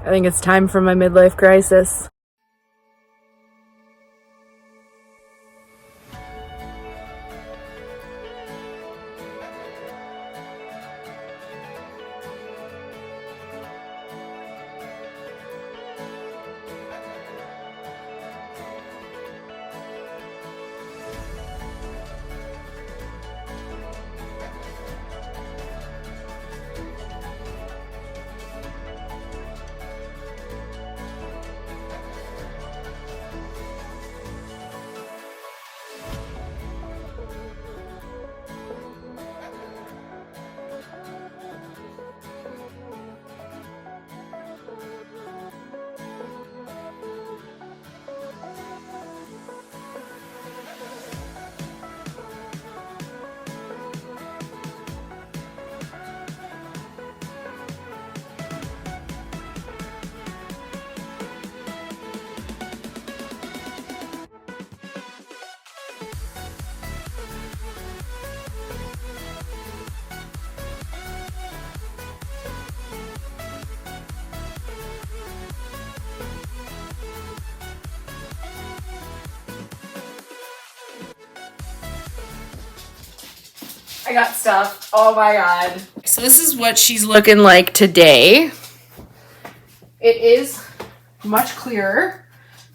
I think it's time for my midlife crisis. I got stuff. Oh my god. So this is what she's looking like today. It is much clearer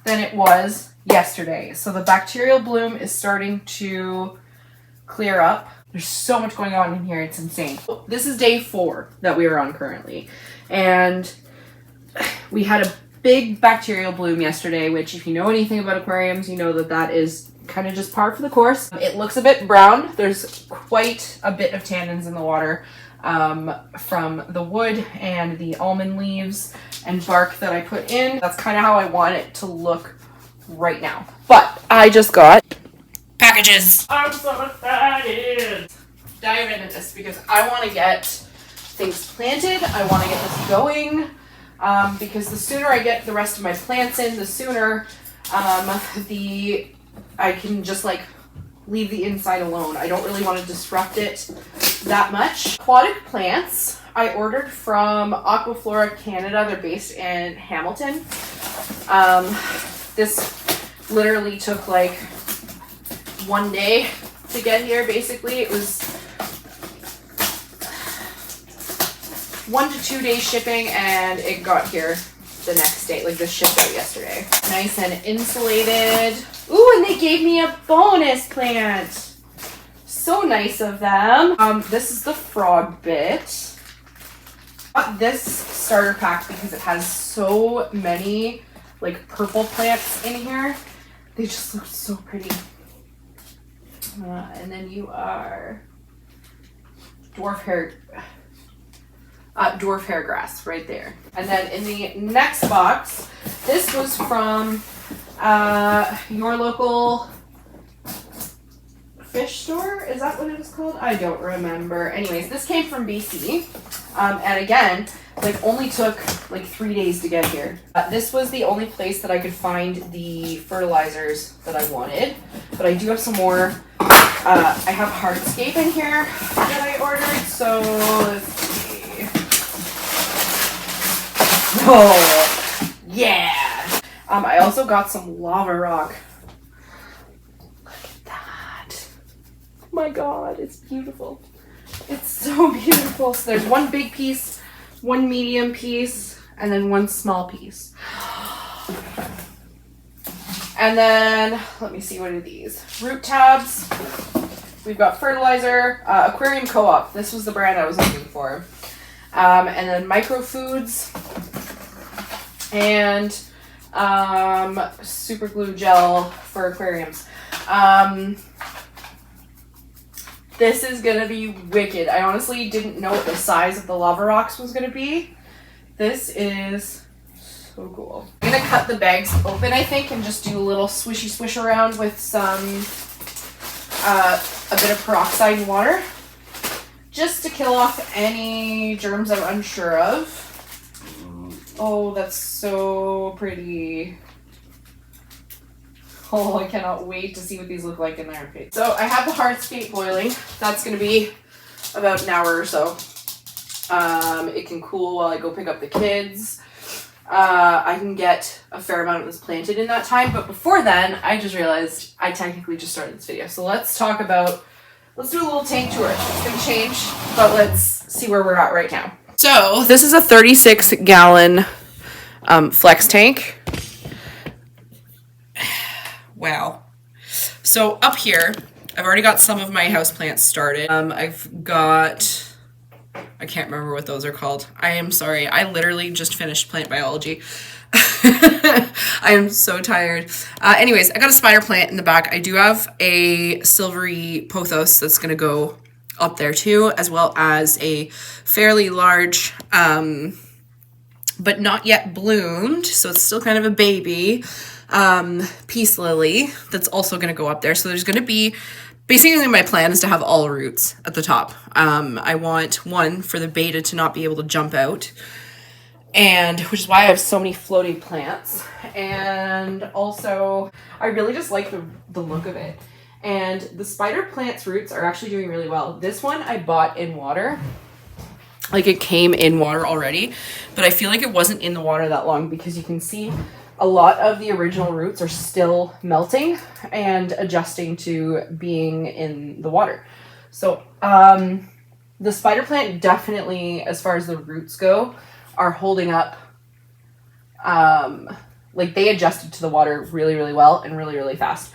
than it was yesterday. So the bacterial bloom is starting to clear up. There's so much going on in here. It's insane. This is day 4 that we are on currently. And we had a big bacterial bloom yesterday, which if you know anything about aquariums, you know that that is kind of just par for the course. It looks a bit brown. There's quite a bit of tannins in the water from the wood and the almond leaves and bark that I put in. That's kind of how I want it to look right now. But I just got packages. I'm so excited. Dive into this because I want to get things planted. I want to get this going because the sooner I get the rest of my plants in, the sooner I can just like leave the inside alone. I don't really want to disrupt it that much. Aquatic plants I ordered from Aquaflora Canada. They're based in Hamilton. This literally took like 1 day to get here. Basically, it was 1 to 2 days shipping, and it got here the next day. Like this shipped out yesterday. Nice and insulated. Ooh, and they gave me a bonus plant. So nice of them. This is the frog bit. Got this starter pack because it has so many like purple plants in here. They just look so pretty. And then you are dwarf hair grass right there. And then in the next box, this was from your local fish store. Is that what it was called? I don't remember. Anyways, this came from BC. And again, like only took like 3 days to get here. This was the only place that I could find the fertilizers that I wanted. But I do have some more. I have hardscape in here that I ordered. So let's see. Oh, yeah. I also got some lava rock. Look at that. Oh my god, it's beautiful. It's so beautiful. So there's one big piece, one medium piece, and then one small piece. And then, let me see, what are these? Root tabs. We've got fertilizer, Aquarium Co-op. This was the brand I was looking for. And then micro foods. And super glue gel for aquariums. This is gonna be wicked. I honestly didn't know what the size of the lava rocks was gonna be. This is so cool. I'm gonna cut the bags open, I think, and just do a little swishy swish around with some a bit of peroxide and water, just to kill off any germs I'm unsure of. Oh, that's so pretty. Oh, I cannot wait to see what these look like in there. Okay. So I have the hardscape boiling. That's going to be about an hour or so. It can cool while I go pick up the kids. I can get a fair amount of this planted in that time. But before then, I just realized I technically just started this video. So let's do a little tank tour. It's going to change, but let's see where we're at right now. So this is a 36-gallon flex tank. Wow. So up here, I've already got some of my houseplants started. I've got... I can't remember what those are called. I am sorry. I literally just finished plant biology. I am so tired. Anyways, I got a spider plant in the back. I do have a silvery pothos that's going to go up there too, as well as a fairly large, but not yet bloomed, so it's still kind of a baby, peace lily that's also going to go up there. So there's going to be... Basically, my plan is to have all roots at the top. I want one for the beta to not be able to jump out, and which is why I have so many floating plants. And also, I really just like the look of it. And the spider plant's roots are actually doing really well. This one I bought in water. Like, it came in water already, but I feel like it wasn't in the water that long because you can see a lot of the original roots are still melting and adjusting to being in the water. So the spider plant definitely, as far as the roots go, are holding up. Like, they adjusted to the water really, really well and really, really fast.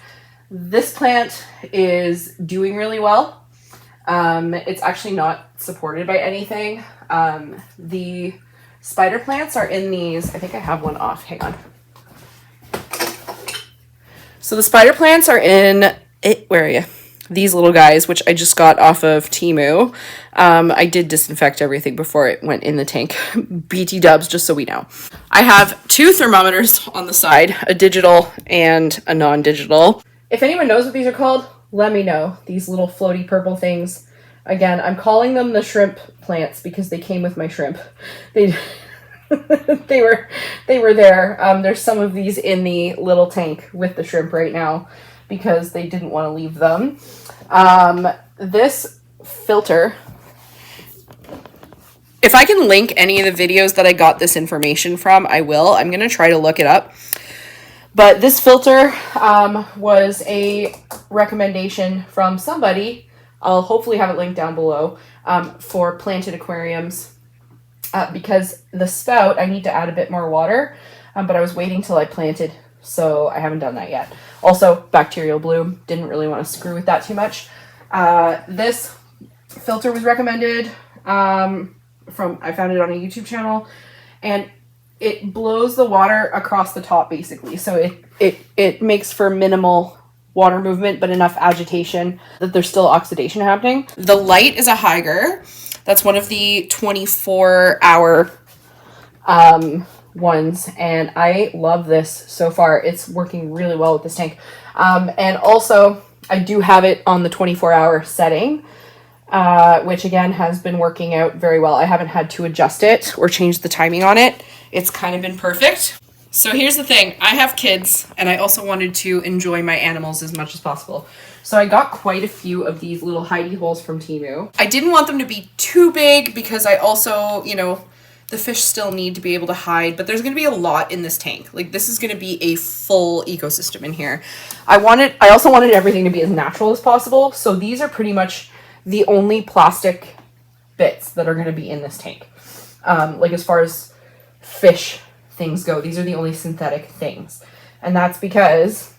This plant is doing really well. It's actually not supported by anything. The spider plants are in these, I think I have one off, hang on. So the spider plants are in, where are you? These little guys, which I just got off of Temu. I did disinfect everything before it went in the tank. BT dubs, just so we know. I have 2 thermometers on the side, a digital and a non-digital. If anyone knows what these are called, let me know. These little floaty purple things. Again, I'm calling them the shrimp plants because they came with my shrimp. They were there. There's some of these in the little tank with the shrimp right now because they didn't want to leave them. This filter, if I can link any of the videos that I got this information from, I will. I'm going to try to look it up. But this filter was a recommendation from somebody. I'll hopefully have it linked down below, for planted aquariums. Because the spout, I need to add a bit more water, but I was waiting till I planted, so I haven't done that yet. Also, bacterial bloom, didn't really want to screw with that too much. This filter was recommended I found it on a YouTube channel, and it blows the water across the top basically, so it makes for minimal water movement, but enough agitation that there's still oxidation happening. The light is a Haiger. That's one of the 24-hour ones, and I love this so far. It's working really well with this tank. And also, I do have it on the 24-hour setting, which again has been working out very well. I haven't had to adjust it or change the timing on it. It's kind of been perfect. So here's the thing. I have kids, and I also wanted to enjoy my animals as much as possible. So I got quite a few of these little hidey holes from Temu. I didn't want them to be too big because I also, you know, the fish still need to be able to hide, but there's going to be a lot in this tank. Like, this is going to be a full ecosystem in here. I also wanted everything to be as natural as possible. So these are pretty much the only plastic bits that are going to be in this tank. Like, as far as fish things go, these are the only synthetic things. And that's because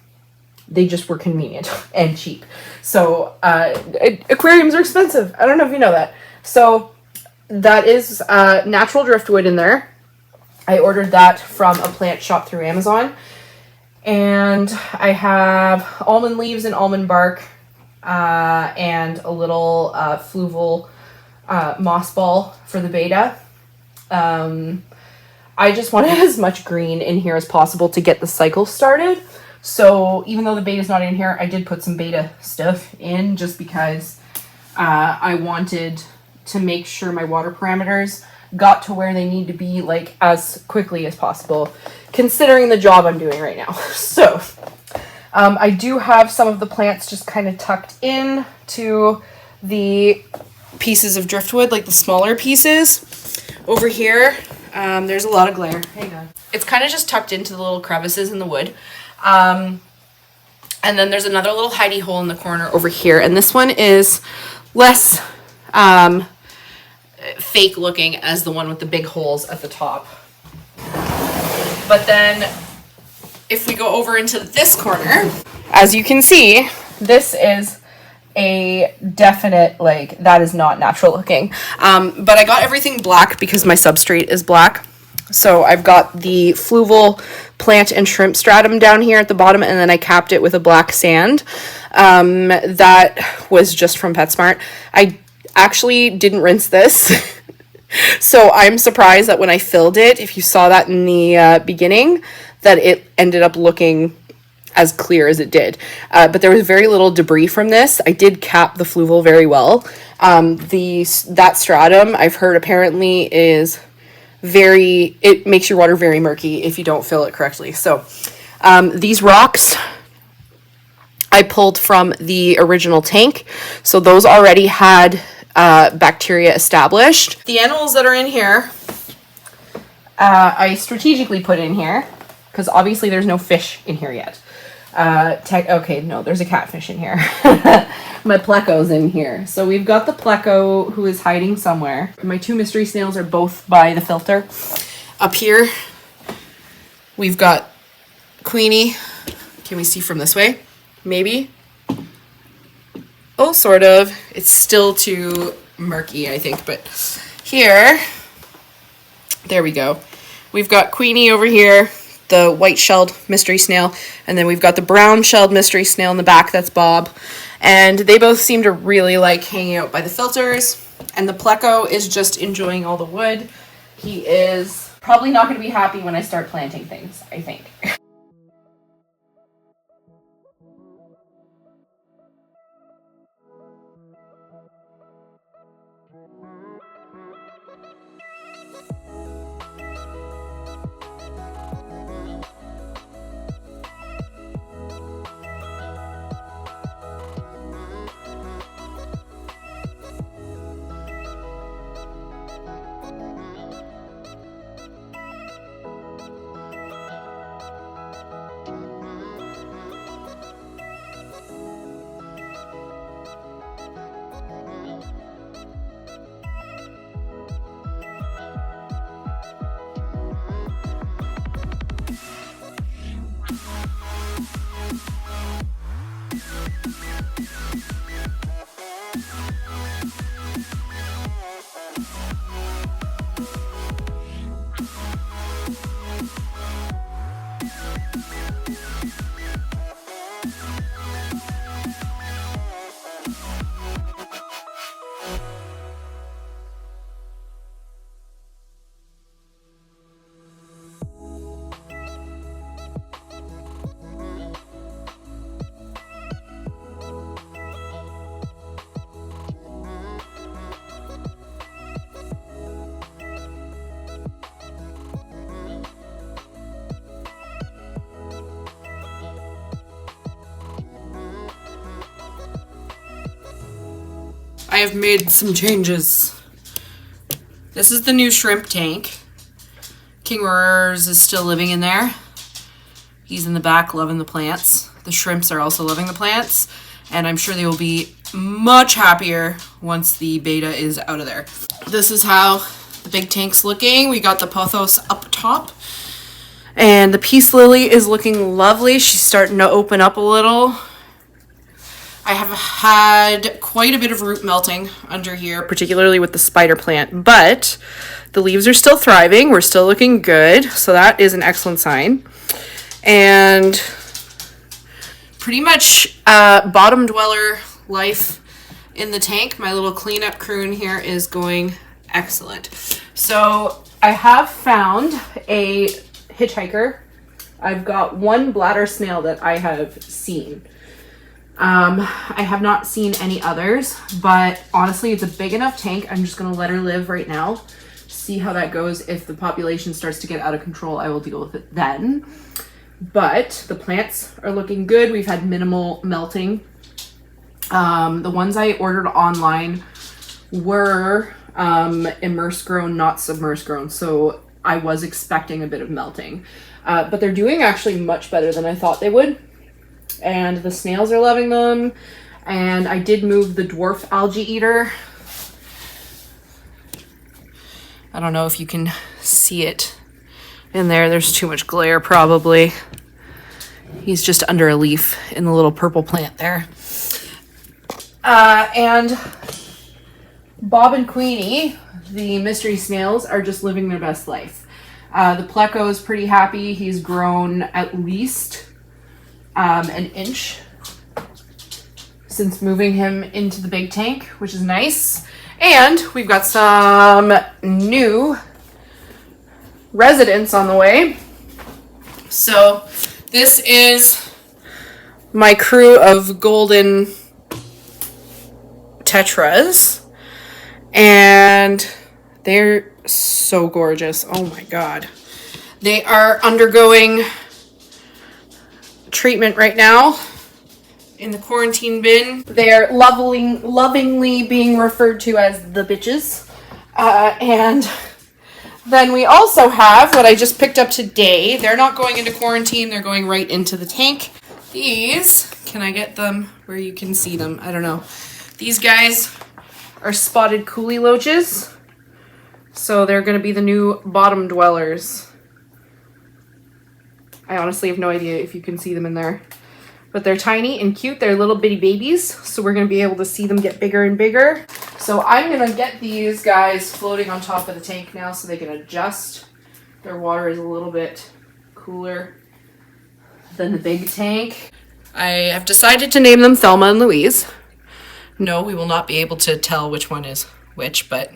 they just were convenient and cheap. So aquariums are expensive. I don't know if you know that. So that is natural driftwood in there. I ordered that from a plant shop through Amazon. And I have almond leaves and almond bark, and a little fluval moss ball for the beta. I just wanted as much green in here as possible to get the cycle started. So even though the beta's not in here, I did put some beta stuff in just because I wanted to make sure my water parameters got to where they need to be, like, as quickly as possible, considering the job I'm doing right now. So I do have some of the plants just kind of tucked in to the pieces of driftwood, like the smaller pieces over here. There's a lot of glare. Hang on. It's kind of just tucked into the little crevices in the wood. And then there's another little hidey hole in the corner over here. And this one is less fake looking as the one with the big holes at the top. But then if we go over into this corner, as you can see, this is a definite, like, that is not natural looking. But I got everything black because my substrate is black. So I've got the fluval plant and shrimp stratum down here at the bottom, and then I capped it with a black sand. That was just from PetSmart. I actually didn't rinse this. So I'm surprised that when I filled it, if you saw that in the beginning, that it ended up looking as clear as it did. But there was very little debris from this. I did cap the fluval very well. That stratum, I've heard apparently is it makes your water very murky if you don't fill it correctly. So these rocks I pulled from the original tank. So those already had bacteria established. The animals that are in here, I strategically put in here because obviously there's no fish in here yet. Okay, no, there's a catfish in here. My pleco's in here. So we've got the pleco who is hiding somewhere. My two mystery snails are both by the filter. Up here, we've got Queenie. Can we see from this way? Maybe. Oh, sort of. It's still too murky, I think. But here, there we go. We've got Queenie over here, the white-shelled mystery snail, and then we've got the brown-shelled mystery snail in the back. That's Bob. And they both seem to really like hanging out by the filters. And the pleco is just enjoying all the wood. He is probably not going to be happy when I start planting things, I think. I have made some changes. This is the new shrimp tank. King Roars is still living in there. He's in the back loving the plants. The shrimps are also loving the plants, and I'm sure they will be much happier once the beta is out of there. This is how the big tank's looking. We got the pothos up top, and the peace lily is looking lovely. She's starting to open up a little. I have had quite a bit of root melting under here, particularly with the spider plant, but the leaves are still thriving. We're still looking good, so that is an excellent sign. And pretty much bottom dweller life in the tank. My little cleanup crew in here is going excellent. So I have found a hitchhiker. I've got one bladder snail that I have seen. I have not seen any others, but honestly, it's a big enough tank. I'm just going to let her live right now. See how that goes. If the population starts to get out of control, I will deal with it then. But the plants are looking good. We've had minimal melting. The ones I ordered online were immerse grown, not submerse grown. So I was expecting a bit of melting. But they're doing actually much better than I thought they would. And the snails are loving them. And I did move the dwarf algae eater. I don't know if you can see it in there. There's too much glare probably. He's just under a leaf in the little purple plant there. And Bob and Queenie, the mystery snails, are just living their best life. The pleco is pretty happy. He's grown at least an inch since moving him into the big tank, which is nice. And we've got some new residents on the way. So this is my crew of golden tetras, and they're so gorgeous. Oh my god. They are undergoing treatment right now in the quarantine bin. They're lovingly being referred to as the bitches. And then we also have what I just picked up today. They're not going into quarantine. They're going right into the tank. These, can I get them where you can see them? I don't know. These guys are spotted coolie loaches. So they're going to be the new bottom dwellers. I honestly have no idea if you can see them in there. But they're tiny and cute. They're little bitty babies. So we're going to be able to see them get bigger and bigger. So I'm going to get these guys floating on top of the tank now so they can adjust. Their water is a little bit cooler than the big tank. I have decided to name them Thelma and Louise. No, we will not be able to tell which one is which, but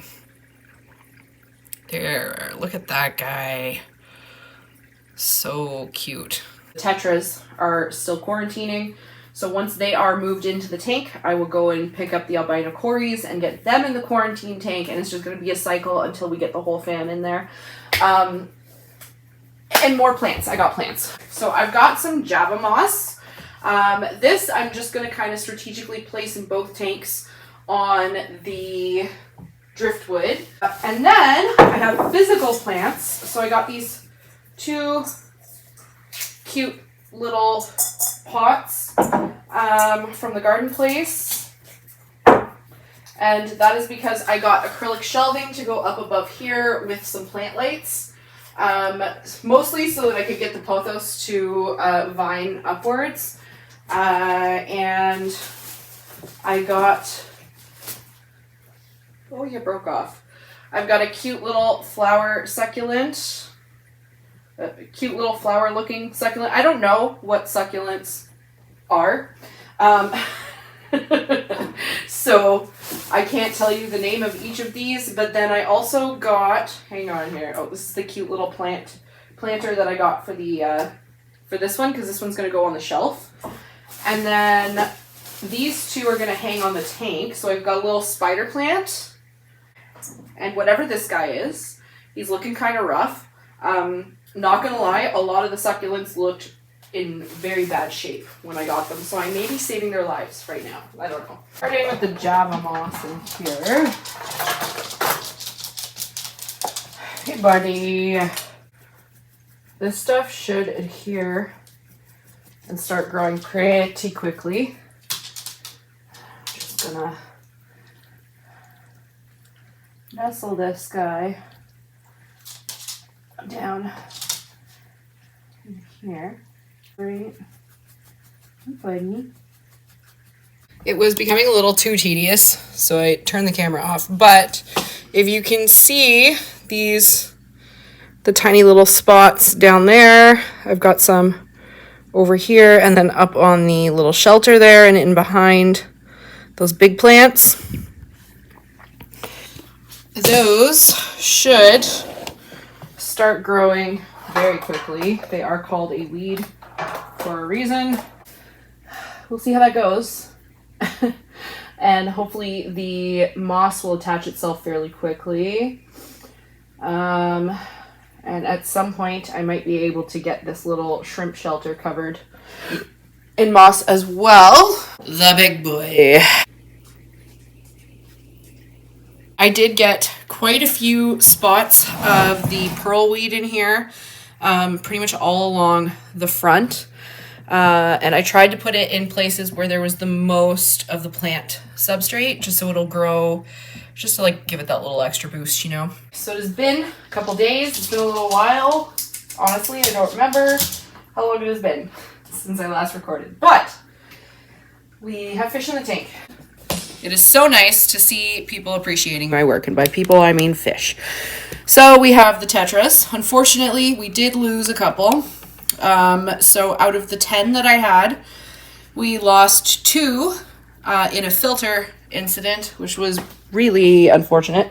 there, look at that guy. So cute. The tetras are still quarantining. So once they are moved into the tank, I will go and pick up the albino cories and get them in the quarantine tank. And it's just going to be a cycle until we get the whole fam in there. And more plants. I got plants. So I've got some Java moss. This I'm just going to kind of strategically place in both tanks on the driftwood. And then I have physical plants. So I got these two cute little pots from the garden place. And that is because I got acrylic shelving to go up above here with some plant lights. Mostly so that I could get the pothos to vine upwards. And I got, oh, you broke off. I've got a cute little flower succulent, a cute little flower looking succulent. I don't know what succulents are. So I can't tell you the name of each of these, but then I also got, hang on here. Oh, this is the cute little planter that I got for the, for this one, because this one's going to go on the shelf. And then these two are going to hang on the tank. So I've got a little spider plant. And whatever this guy is, he's looking kind of rough. Not going to lie, a lot of the succulents looked in very bad shape when I got them. So I may be saving their lives right now. I don't know. Starting with the Java moss in here. Hey, buddy. This stuff should adhere and start growing pretty quickly. Just gonna nestle this guy down in here. Right. Buddy. It was becoming a little too tedious, so I turned the camera off. But if you can see the tiny little spots down there, I've got some over here and then up on the little shelter there and in behind those big plants. Those should start growing very quickly. They are called a weed for a reason. We'll see how that goes. And hopefully the moss will attach itself fairly quickly. And at some point, I might be able to get this little shrimp shelter covered in moss as well. The big boy. I did get quite a few spots of the pearl weed in here, pretty much all along the front. And I tried to put it in places where there was the most of the plant substrate, just so it'll grow, just to like give it that little extra boost, you know. So it has been a couple days. It's been a little while. Honestly, I don't remember how long it has been since I last recorded, but we have fish in the tank. It is so nice to see people appreciating my work, and by people, I mean fish. So we have the tetras. Unfortunately, we did lose a couple. So out of the 10 that I had, we lost 2 in a filter incident, which was really unfortunate.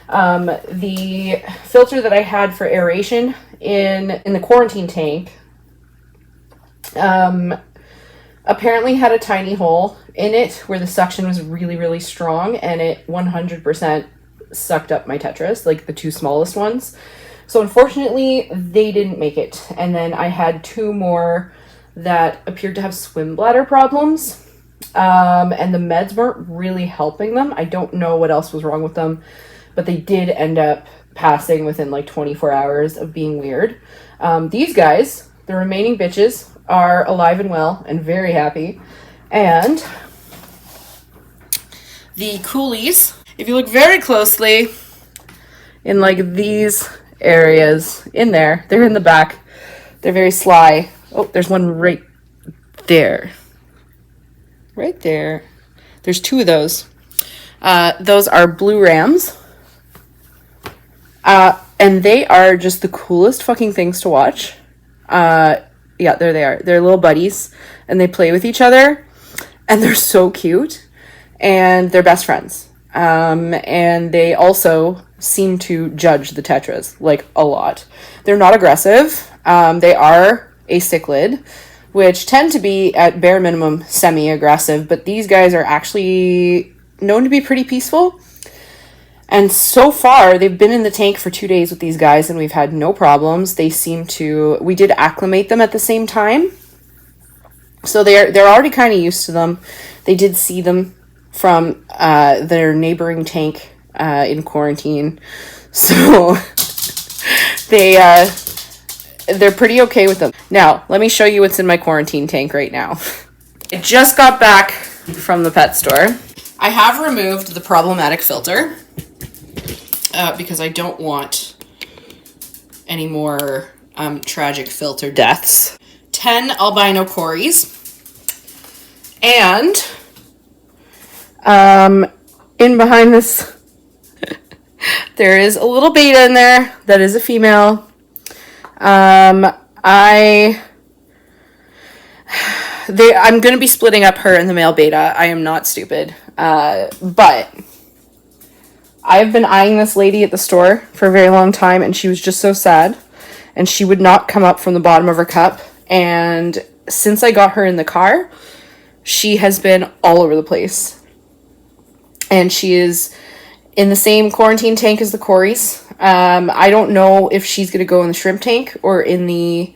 The filter that I had for aeration in the quarantine tank apparently had a tiny hole in it where the suction was really, really strong, and it 100% sucked up my tetras, like the 2 smallest ones. So unfortunately, they didn't make it. And then I had 2 more that appeared to have swim bladder problems. And the meds weren't really helping them. I don't know what else was wrong with them, but they did end up passing within like 24 hours of being weird. These guys, the remaining bitches, are alive and well and very happy. And the coolies, if you look very closely in like these areas in there, they're in the back. They're very sly. Oh, there's one right there. Right there. There's 2 of those. Those are blue rams. And they are just the coolest fucking things to watch. Yeah, there they are. They're little buddies, and they play with each other, and they're so cute, and they're best friends. And they also seem to judge the tetras, like, a lot. They're not aggressive. They are acichlid, which tend to be, at bare minimum, semi-aggressive, but these guys are actually known to be pretty peaceful. And so far, they've been in the tank for 2 days with these guys, and we've had no problems. They seem to... We did acclimate them at the same time, so they're already kind of used to them. They did see them from their neighboring tank in quarantine, so they're pretty okay with them. Now, let me show you what's in my quarantine tank right now. I just got back from the pet store. I have removed the problematic filter because I don't want any more tragic filter deaths. 10 albino cories. And in behind this, there is a little beta in there that is a female. I'm going to be splitting up her and the male beta. I am not stupid. But I've been eyeing this lady at the store for a very long time, and she was just so sad, and she would not come up from the bottom of her cup. And since I got her in the car, she has been all over the place. And she is in the same quarantine tank as the cories. I don't know if she's going to go in the shrimp tank or in the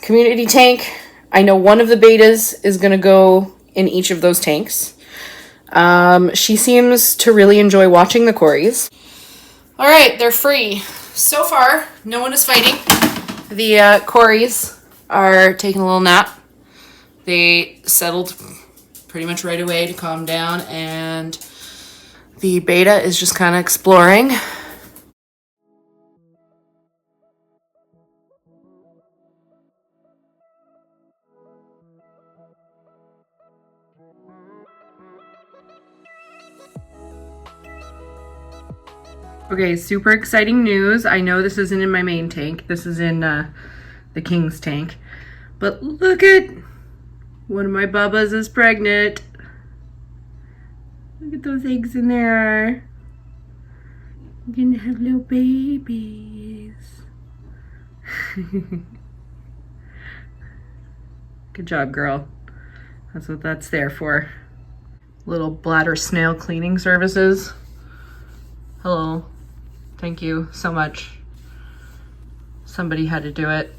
community tank. I know one of the betas is going to go in each of those tanks. She seems to really enjoy watching the cories. All right, they're free. So far, no one is fighting. The cories are taking a little nap. They settled pretty much right away to calm down, and the beta is just kind of exploring. Okay, super exciting news. I know this isn't in my main tank. This is in the king's tank. But look at... One of my bubbas is pregnant. Look at those eggs in there. We're gonna have little babies. Good job, girl. That's what that's there for. Little bladder snail cleaning services. Hello. Thank you so much. Somebody had to do it.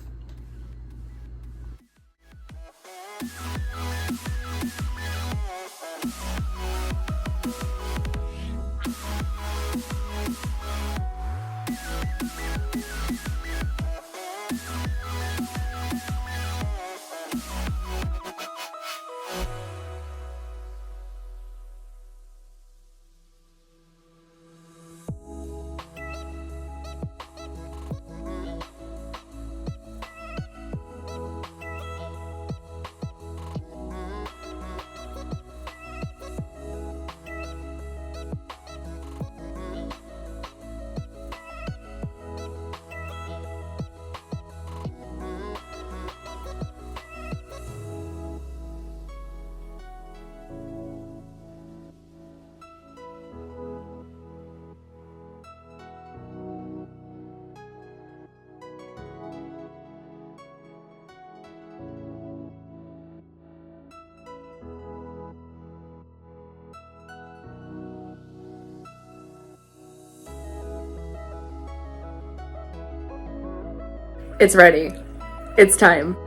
It's ready. It's time.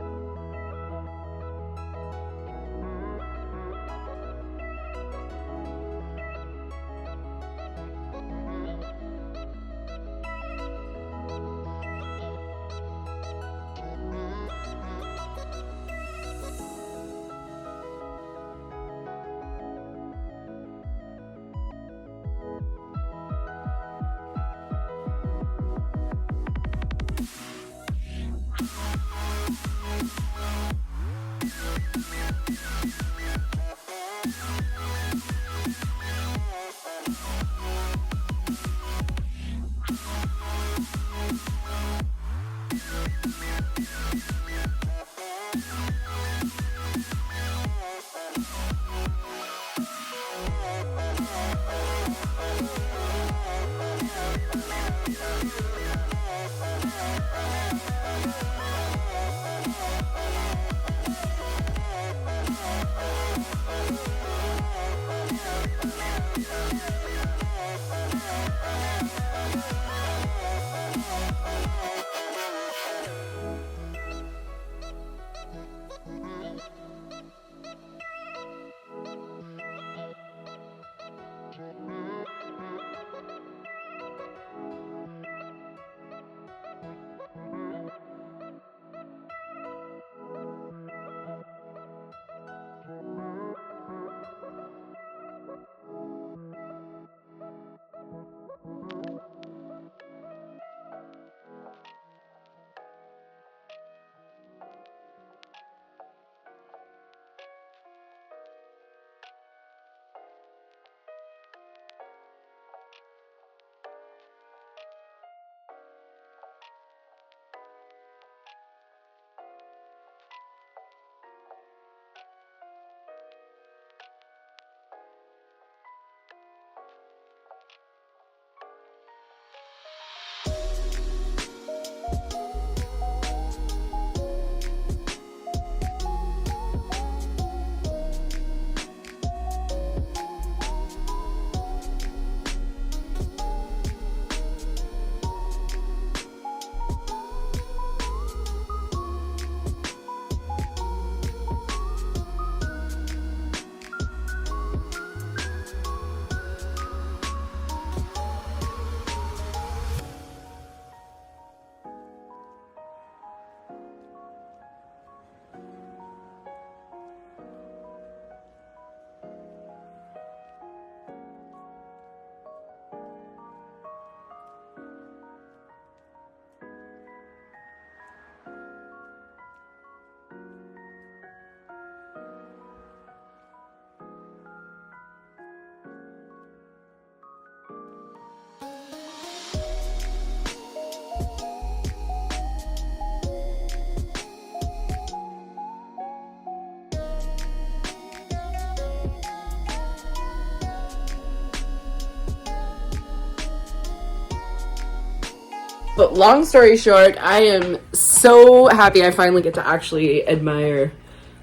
But long story short, I am so happy I finally get to actually admire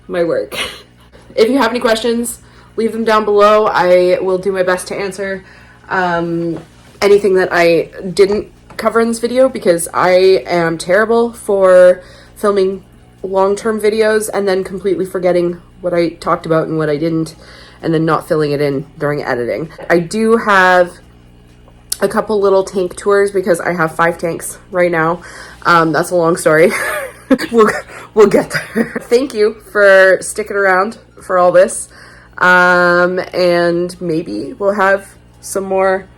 my work. If you have any questions, leave them down below. I will do my best to answer anything that I didn't cover in this video, because I am terrible for filming long-term videos and then completely forgetting what I talked about and what I didn't, and then not filling it in during editing. I do have a couple little tank tours because I have 5 tanks right now. That's a long story. we'll get there. Thank you for sticking around for all this. And maybe we'll have some more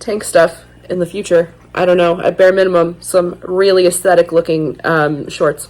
tank stuff in the future. I don't know. At bare minimum, some really aesthetic looking shorts.